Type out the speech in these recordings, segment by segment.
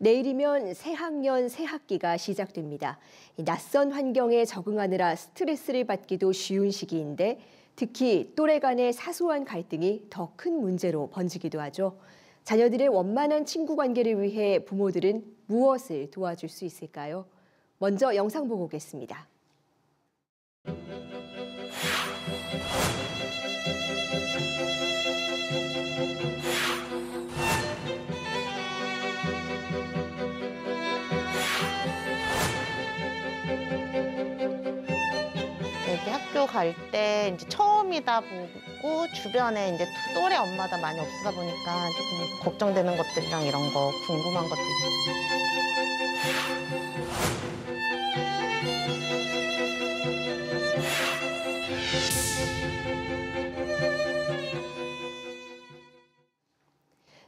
내일이면 새학년 새학기가 시작됩니다. 낯선 환경에 적응하느라 스트레스를 받기도 쉬운 시기인데 특히 또래 간의 사소한 갈등이 더 큰 문제로 번지기도 하죠. 자녀들의 원만한 친구 관계를 위해 부모들은 무엇을 도와줄 수 있을까요? 먼저 영상 보고 오겠습니다. 애기 학교 갈 때 이제 처음이다 보고 주변에 이제 또래 엄마가 많이 없다 보니까 조금 걱정되는 것들이랑 이런 거 궁금한 것들.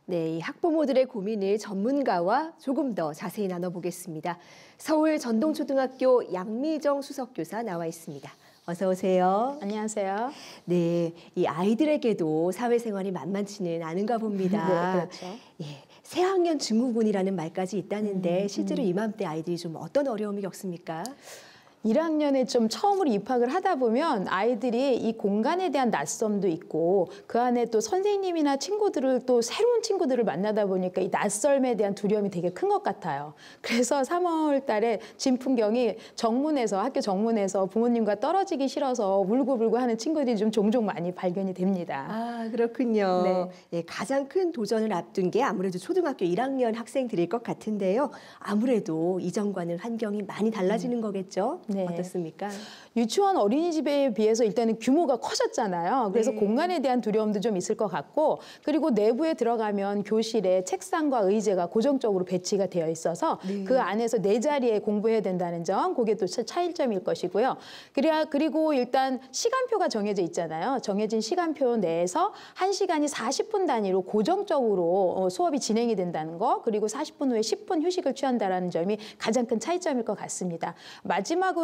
네, 이 학부모들의 고민을 전문가와 조금 더 자세히 나눠보겠습니다. 서울 전동초등학교 양미정 수석교사 나와 있습니다. 어서 오세요. 안녕하세요. 네, 이 아이들에게도 사회생활이 만만치는 않은가 봅니다. 네, 그렇죠. 예, 새학년 증후군이라는 말까지 있다는데 실제로 이맘때 아이들이 좀 어떤 어려움을 겪습니까? 1학년에 좀 처음으로 입학을 하다 보면 아이들이 이 공간에 대한 낯섦도 있고 그 안에 또 선생님이나 친구들을 또 새로운 친구들을 만나다 보니까 이 낯설에 대한 두려움이 되게 큰 것 같아요. 그래서 3월 달에 진풍경이 학교 정문에서 부모님과 떨어지기 싫어서 울고불고 하는 친구들이 좀 종종 많이 발견이 됩니다. 아, 그렇군요. 네. 예, 가장 큰 도전을 앞둔 게 아무래도 초등학교 1학년 학생들일 것 같은데요. 아무래도 이전과는 환경이 많이 달라지는 거겠죠? 네. 어떻습니까? 유치원 어린이집에 비해서 일단은 규모가 커졌잖아요. 그래서 네. 공간에 대한 두려움도 좀 있을 것 같고 그리고 내부에 들어가면 교실에 책상과 의자가 고정적으로 배치가 되어 있어서 네. 그 안에서 내 자리에 공부해야 된다는 점, 그게 또 차이점일 것이고요. 그리고 일단 시간표가 정해져 있잖아요. 정해진 시간표 내에서 1시간이 40분 단위로 고정적으로 수업이 진행이 된다는 거, 그리고 40분 후에 10분 휴식을 취한다는 점이 가장 큰 차이점일 것 같습니다. 마지막으로는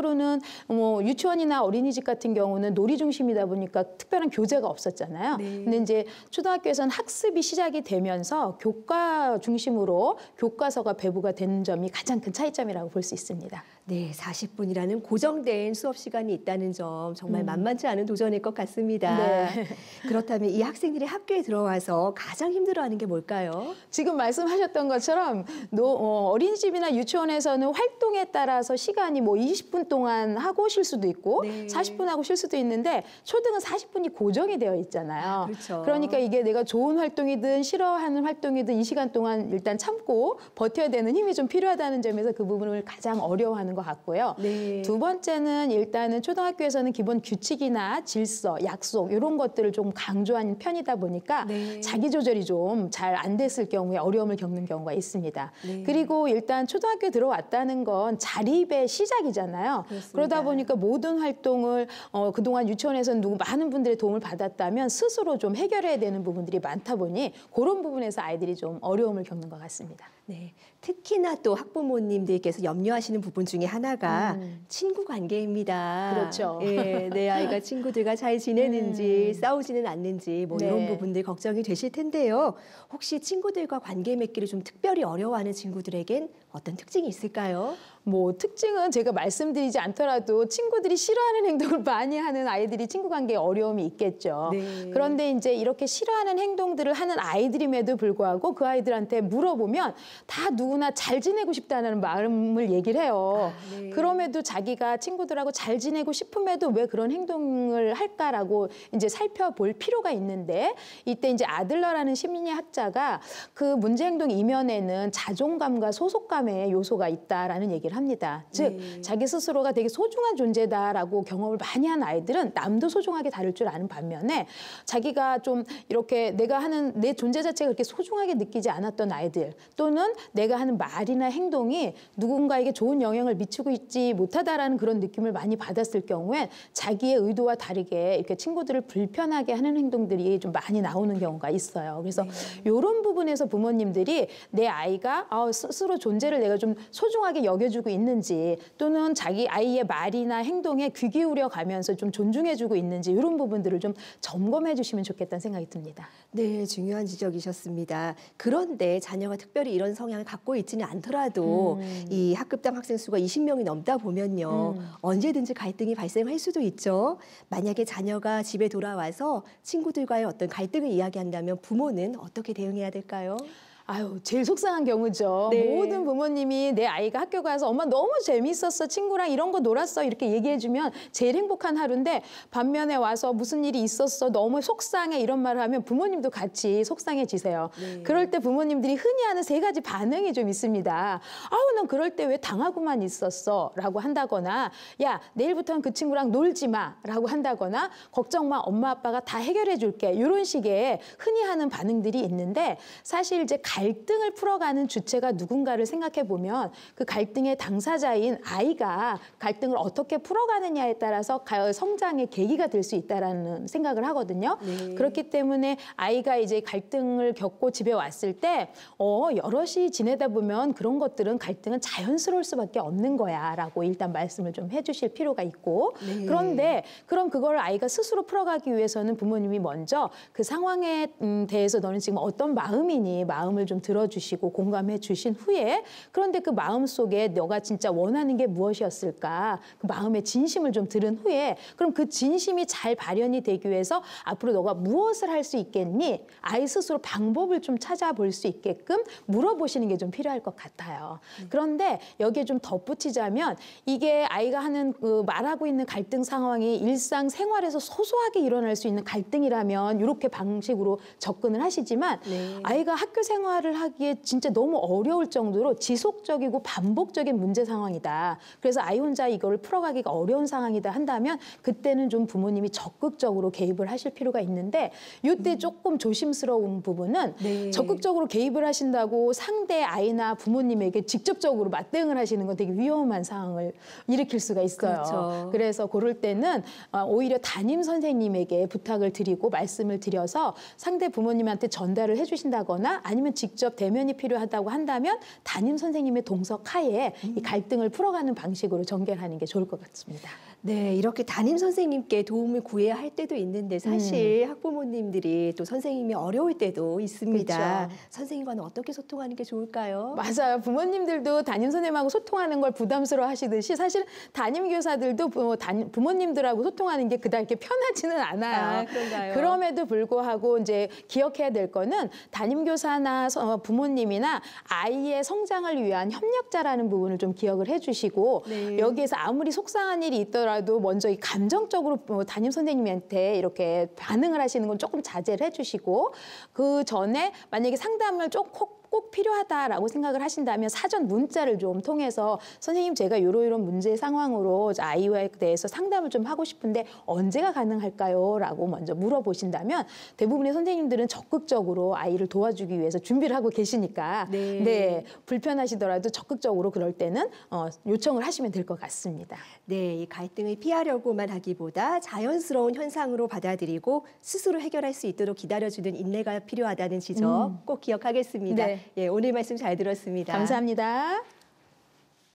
유치원이나 어린이집 같은 경우는 놀이 중심이다 보니까 특별한 교재가 없었잖아요. 네. 근데 이제 초등학교에서는 학습이 시작이 되면서 교과 중심으로 교과서가 배부가 되는 점이 가장 큰 차이점이라고 볼 수 있습니다. 네, 40분이라는 고정된 수업 시간이 있다는 점 정말 만만치 않은 도전일 것 같습니다. 네. 그렇다면 이 학생들이 학교에 들어와서 가장 힘들어하는 게 뭘까요? 지금 말씀하셨던 것처럼 어린이집이나 유치원에서는 활동에 따라서 시간이 20분 동안 하고 쉴 수도 있고 네. 40분 하고 쉴 수도 있는데 초등은 40분이 고정이 되어 있잖아요. 그렇죠. 그러니까 이게 내가 좋은 활동이든 싫어하는 활동이든 이 시간 동안 일단 참고 버텨야 되는 힘이 좀 필요하다는 점에서 그 부분을 가장 어려워하는 것 같고요. 네. 두 번째는 일단은 초등학교에서는 기본 규칙이나 질서, 약속 이런 것들을 좀 강조하는 편이다 보니까 네. 자기 조절이 좀 잘 안 됐을 경우에 어려움을 겪는 경우가 있습니다. 네. 그리고 일단 초등학교에 들어왔다는 건 자립의 시작이잖아요. 그렇습니다. 그러다 보니까 모든 활동을 그동안 유치원에서는 많은 분들의 도움을 받았다면 스스로 좀 해결해야 되는 부분들이 많다 보니 그런 부분에서 아이들이 좀 어려움을 겪는 것 같습니다. 네, 특히나 또 학부모님들께서 염려하시는 부분 중에 하나가 친구 관계입니다. 그렇죠. 예, 내 아이가 친구들과 잘 지내는지 싸우지는 않는지 네. 이런 부분들 걱정이 되실 텐데요. 혹시 친구들과 관계 맺기를 좀 특별히 어려워하는 친구들에겐 어떤 특징이 있을까요? 특징은 제가 말씀드리지 않더라도 친구들이 싫어하는 행동을 많이 하는 아이들이 친구 관계에 어려움이 있겠죠. 네. 그런데 이제 이렇게 싫어하는 행동들을 하는 아이들임에도 불구하고 그 아이들한테 물어보면 다 누구나 잘 지내고 싶다는 마음을 얘기를 해요. 네. 그럼에도 자기가 친구들하고 잘 지내고 싶음에도 왜 그런 행동을 할까라고 이제 살펴볼 필요가 있는데 이때 이제 아들러라는 심리학자가 그 문제 행동 이면에는 자존감과 소속감의 요소가 있다라는 얘기를 합니다. 즉 자기 스스로가 되게 소중한 존재다라고 경험을 많이 한 아이들은 남도 소중하게 다룰 줄 아는 반면에 자기가 좀 이렇게 내가 하는 내 존재 자체가 그렇게 소중하게 느끼지 않았던 아이들 또는 내가 하는 말이나 행동이 누군가에게 좋은 영향을 미치고 있지 못하다라는 그런 느낌을 많이 받았을 경우에 자기의 의도와 다르게 이렇게 친구들을 불편하게 하는 행동들이 좀 많이 나오는 경우가 있어요. 그래서 이런 부분에서 부모님들이 내 아이가 스스로 존재를 내가 좀 소중하게 여겨주고 있는지 또는 자기 아이의 말이나 행동에 귀 기울여 가면서 좀 존중해주고 있는지 이런 부분들을 좀 점검해 주시면 좋겠다는 생각이 듭니다. 네, 중요한 지적이셨습니다. 그런데 자녀가 특별히 이런 성향을 갖고 있지는 않더라도 이 학급당 학생 수가 20명이 넘다 보면요. 언제든지 갈등이 발생할 수도 있죠. 만약에 자녀가 집에 돌아와서 친구들과의 어떤 갈등을 이야기한다면 부모는 어떻게 대응해야 될까요? 아유, 제일 속상한 경우죠. 네. 모든 부모님이 내 아이가 학교 가서 엄마 너무 재밌었어, 친구랑 이런 거 놀았어 이렇게 얘기해주면 제일 행복한 하루인데 반면에 와서 무슨 일이 있었어, 너무 속상해 이런 말을 하면 부모님도 같이 속상해지세요. 네. 그럴 때 부모님들이 흔히 하는 세 가지 반응이 좀 있습니다. 아우, 넌 그럴 때 왜 당하고만 있었어? 라고 한다거나 야, 내일부터는 그 친구랑 놀지 마 라고 한다거나 걱정 마, 엄마 아빠가 다 해결해 줄게 이런 식의 흔히 하는 반응들이 있는데 사실 이제 갈등을 풀어가는 주체가 누군가를 생각해 보면 그 갈등의 당사자인 아이가 갈등을 어떻게 풀어가느냐에 따라서 성장의 계기가 될 수 있다라는 생각을 하거든요. 네. 그렇기 때문에 아이가 이제 갈등을 겪고 집에 왔을 때 여럿이 지내다 보면 그런 것들은 갈등은 자연스러울 수밖에 없는 거야라고 일단 말씀을 좀 해주실 필요가 있고 네. 그런데 그럼 그걸 아이가 스스로 풀어가기 위해서는 부모님이 먼저 그 상황에 대해서 너는 지금 어떤 마음이니 마음을 좀 들어주시고 공감해 주신 후에 그런데 그 마음 속에 너가 진짜 원하는 게 무엇이었을까 그 마음의 진심을 좀 들은 후에 그럼 그 진심이 잘 발현이 되기 위해서 앞으로 너가 무엇을 할 수 있겠니? 아이 스스로 방법을 좀 찾아볼 수 있게끔 물어보시는 게 좀 필요할 것 같아요. 그런데 여기에 좀 덧붙이자면 이게 아이가 하는 그 말하고 있는 갈등 상황이 일상 생활에서 소소하게 일어날 수 있는 갈등이라면 이렇게 방식으로 접근을 하시지만 네. 아이가 학교 생활을 하기에 진짜 너무 어려울 정도로 지속적이고 반복적인 문제 상황이다. 그래서 아이 혼자 이걸 풀어가기가 어려운 상황이다 한다면 그때는 좀 부모님이 적극적으로 개입을 하실 필요가 있는데 이때 조금 조심스러운 부분은 네. 적극적으로 개입을 하신다고 상대 아이나 부모님에게 직접적으로 맞대응을 하시는 건 되게 위험한 상황을 일으킬 수가 있어요. 그렇죠. 그래서 그럴 때는 오히려 담임 선생님에게 부탁을 드리고 말씀을 드려서 상대 부모님한테 전달을 해주신다거나 아니면 직접 대면이 필요하다고 한다면 담임 선생님의 동석 하에 이 갈등을 풀어가는 방식으로 전개하는 게 좋을 것 같습니다. 네, 이렇게 담임 선생님께 도움을 구해야 할 때도 있는데 사실 학부모님들이 또 선생님이 어려울 때도 있습니다. 그렇죠. 선생님과는 어떻게 소통하는 게 좋을까요? 맞아요. 부모님들도 담임 선생님하고 소통하는 걸 부담스러워 하시듯이 사실 담임 교사들도 부모님들하고 소통하는 게 그다지 이렇게 편하지는 않아요. 아, 그런가요? 그럼에도 불구하고 이제 기억해야 될 거는 담임 교사나 부모님이나 아이의 성장을 위한 협력자라는 부분을 좀 기억을 해주시고 네. 여기에서 아무리 속상한 일이 있더라도 먼저 이 감정적으로 담임 선생님한테 이렇게 반응을 하시는 건 조금 자제를 해주시고 그 전에 만약에 상담을 꼭 필요하다라고 생각을 하신다면 사전 문자를 좀 통해서 선생님 제가 이런 문제 상황으로 아이에 대해서 상담을 좀 하고 싶은데 언제가 가능할까요? 라고 먼저 물어보신다면 대부분의 선생님들은 적극적으로 아이를 도와주기 위해서 준비를 하고 계시니까 네. 불편하시더라도 적극적으로 그럴 때는 요청을 하시면 될 것 같습니다. 네, 이 갈등을 피하려고만 하기보다 자연스러운 현상으로 받아들이고 스스로 해결할 수 있도록 기다려주는 인내가 필요하다는 지적 꼭 기억하겠습니다. 네. 예, 오늘 말씀 잘 들었습니다. 감사합니다.